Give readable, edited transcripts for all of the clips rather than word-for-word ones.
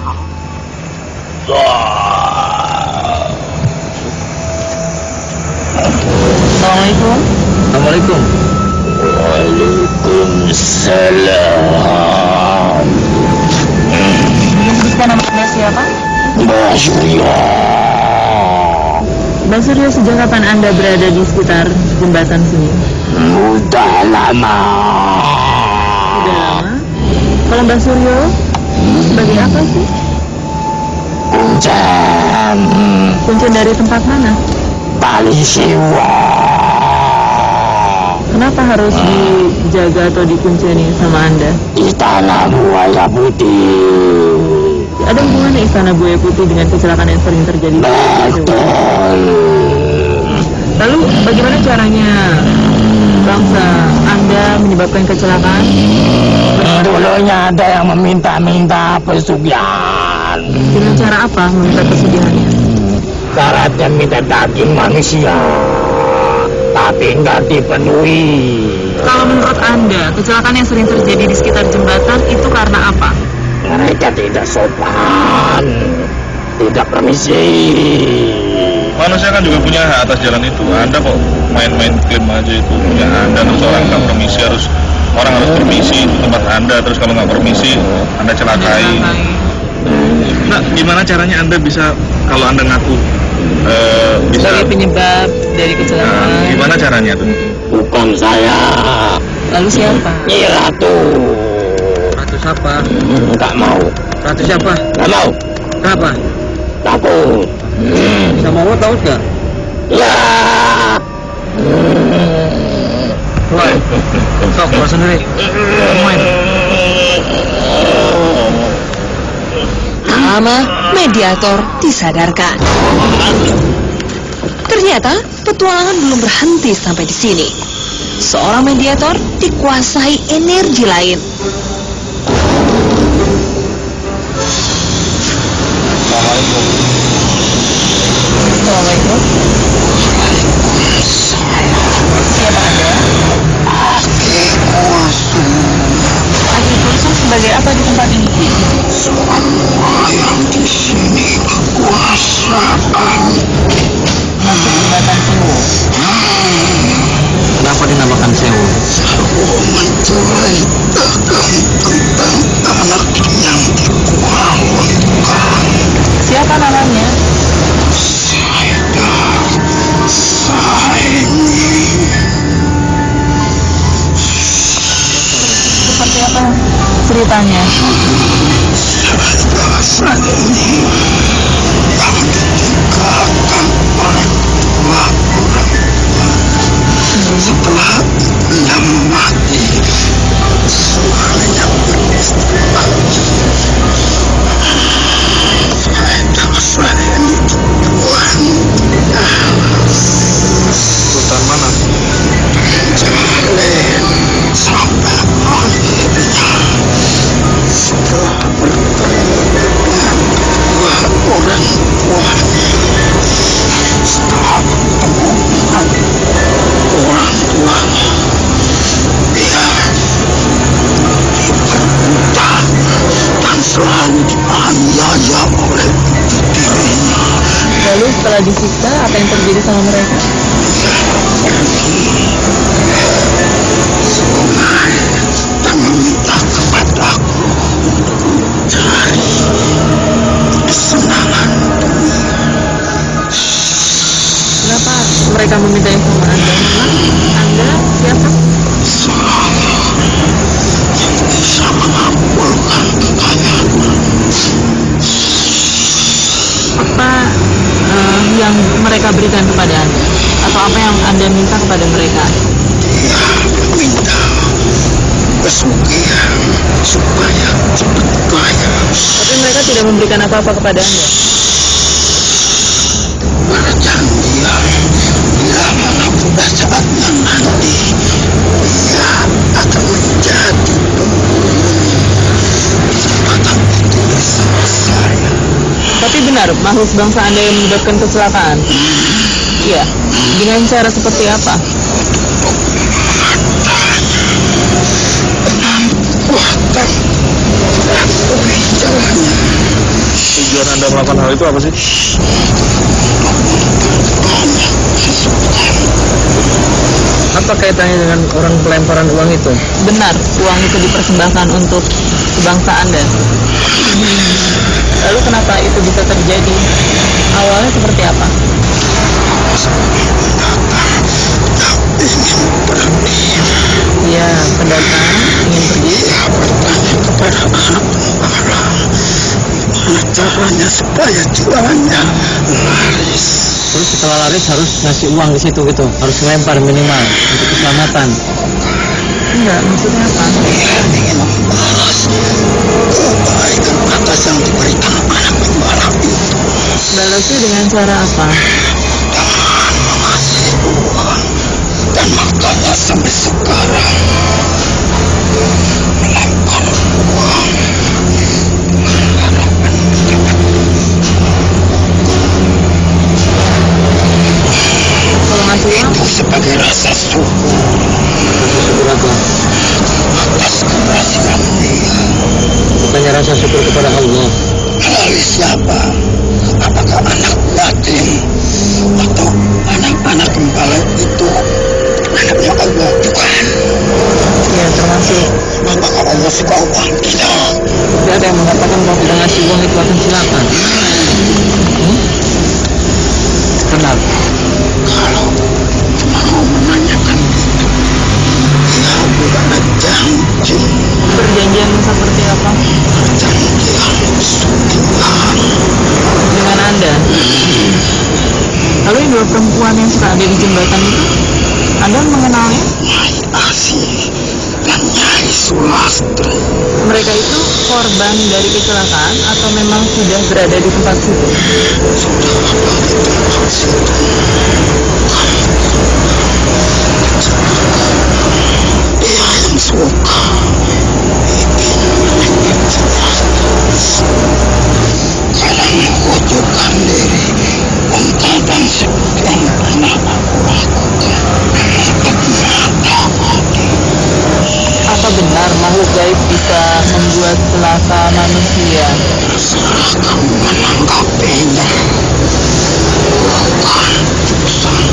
Assalamualaikum. Assalamualaikum. Waalaikumsalam. Bisa nama Anda siapa? Mbak Surya. Mbak Suryo, sejak kapan Anda berada di sekitar jembatan sini? Udah lama. Sudah lama. Kalau Mbak Suryo, sebagai apa sih? Kuncen. Kuncen dari tempat mana? Tali siwa. Kenapa harus dijaga atau dikunceni sama Anda? Istana Buaya Putih. Ada hubungannya Istana Buaya Putih dengan kecelakaan yang sering terjadi? Betul. Lalu bagaimana caranya bangsa Anda menyebabkan kecelakaan? Dulunya ada yang meminta-minta pesugihan. Dengan cara apa meminta pesugihannya? Syaratnya minta daging manusia, tapi nggak dipenuhi. Kalau menurut Anda, kecelakaan yang sering terjadi di sekitar jembatan itu karena apa? Mereka tidak sopan, tidak permisi. Manusia kan juga punya hak atas jalan itu. Anda kok main-main klaim aja itu punya Anda, terus orang nggak permisi, orang harus permisi itu tempat Anda, terus kalau nggak permisi Anda celakai. Nah, gimana caranya Anda bisa, kalau Anda ngaku bisa Sebagai penyebab dari kecelakaan. gimana caranya tuh? Bukan saya, Lalu siapa? Nyi Ratu. Ratu siapa? Nggak mau, Ratu siapa? nggak mau, Kenapa? takut. Sama Allah tahu nggak? Ya. Woi, sok keluar sendiri. Main. Lama mediator disadarkan. Ternyata petualangan belum berhenti sampai di sini. Seorang mediator dikuasai energi lain. Assalamualaikum. Siapa Anda? Aki Kulsum sebagai apa di tempat ini? Semua yang di sini kekuasaan. Masuk jembatan Sewu. Kenapa dinamakan Sewu? Aku menceritakan tentang anak yang dikualkan. Siapa namanya? Saini. Seperti apa ceritanya? Saini yang ditinggalkan oleh dua orang tua. Setelah ia mati, suaminya beristirahat. Saini tuannya. Sultan mana? Jalin sampai akhirnya setelah bertemu dengan dua orang tuanya, setelah bertemu dengan orang tuanya, dia diperbudak dan selalu dianiaya oleh ibu tirinya. Lalu setelah disiksa, apa yang terjadi sama mereka? Sungai dan meminta kepadaku untuk mencari kesenangan dunia. Kenapa mereka meminta yang sama Anda? Anda siapa? Saya yang bisa mengabulkan kekayaan. Apa yang mereka berikan kepada Anda? Atau apa yang Anda minta kepada mereka? Dia meminta pesugihan supaya cepat kaya. Tapi mereka tidak memberikan apa-apa kepada Anda. Perjanjian bila mana pada saatnya nanti dia akan menjadi pemimpin. Kesempatan itu bersama saya. Tapi benar, makhluk bangsa Anda yang menyebabkan kecelakaan? Iya. Dengan cara seperti apa? Kuatan aku bicaranya Anda melakukan hal itu apa sih? Apa kaitannya dengan orang pelemparan uang itu? Benar, uang itu dipersembahkan untuk bangsa Anda. Lalu kenapa itu bisa terjadi? Awalnya seperti apa? Ya, pendatang ingin pergi. Ia bertanya kepada anak tentara, gimana caranya supaya jualannya laris. Terus setelah laris harus ngasih uang di situ gitu, harus lempar minimal untuk keselamatan. Enggak, maksudnya apa? Ia ingin membalas kebaikan atas yang diberikan anak gembala itu Balasnya dengan cara apa? dengan mengasih uang. Dan makanya sampai sekarang melempar uang harapan dapat. Kalau ngasih uang, Itu sebagai rasa syukur Rasa syukur apa? atas keberhasilan dia. Bukannya rasa syukur kepada Allah. Melalui siapa? Apakah anak yatim atau anak-anak gembala itu anaknya Allah? Bukan. ya termasuk. Apakah Allah suka uang? Tidak. Tidak ada yang mengatakan bahwa tidak ngasih uang itu akan silakan. Benar. Kalau mau menanyakan itu, dia bukanlah janji. Perjanjian seperti apa? Perjanjian sugihan. Dengan Anda. Lalu yang dua perempuan yang suka ada di jembatan itu, Anda mengenalnya? Nyai Asih dan Nyai Sulastri. Mereka itu korban dari kecelakaan atau memang sudah berada di tempat situ? Sudah ada di tempat situ. Dia yang suka ingin kadang mewujudkan diri dan kadang seperti yang pernah aku lakukan untuk mata hati. Apa benar makhluk gaib bisa membuat celaka manusia? Terserah kamu menanggapinya. Bukan urusan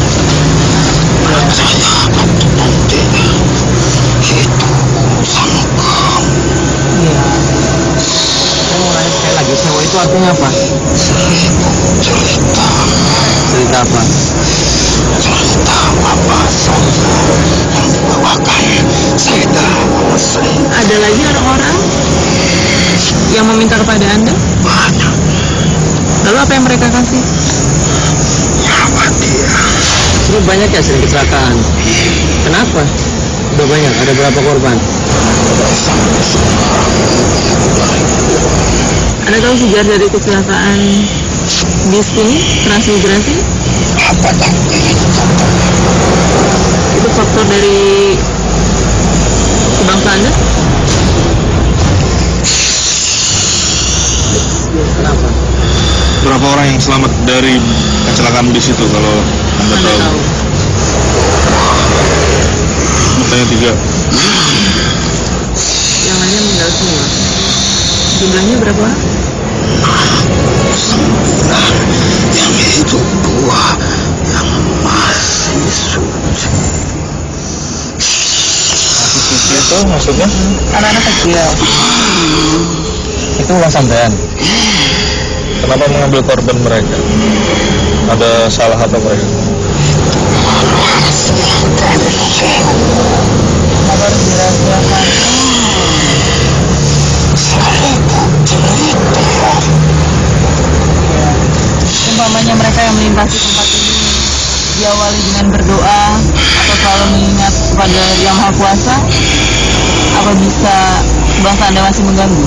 percaya atau tidak. Itu urusan kamu. Iya. Saya mau nanya sekali lagi, sewa itu artinya apa? Seribu cerita. Cerita apa? Cerita bapak saya yang dibawakan Sayyidah Muslim. Ada lagi orang-orang yang meminta kepada Anda? Banyak Lalu apa yang mereka kasih? nyawa dia. Ini banyak ya sering kecelakaan. Kenapa? Udah banyak, ada berapa korban? Sampai sekarang Anda tahu sejarah dari kecelakaan bis ini, transmigrasi? apa tak itu? Itu faktor dari kebangsaan Anda? Kenapa? Berapa orang yang selamat dari kecelakaan bis itu kalau Anda Anda tahu? tahu. Katanya 3. Yang lainnya meninggal semua. Jumlahnya berapa? 9 yang hidup, 2 yang masih suci. Itu maksudnya? Anak-anak kecil. Itu uang sampean. Kenapa mengambil korban mereka? Ada salah atau mereka? Rahasiakan Kenapa harus dirahasiakan? seribu cerita. Umpamanya mereka yang melintasi tempat ini diawali dengan berdoa atau selalu mengingat kepada Yang Maha Kuasa, apa bisa bangsa Anda masih mengganggu?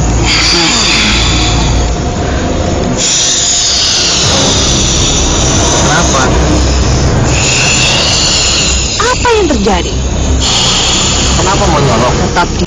Kenapa? Apa yang terjadi? Kenapa mau nyolong? Tetap di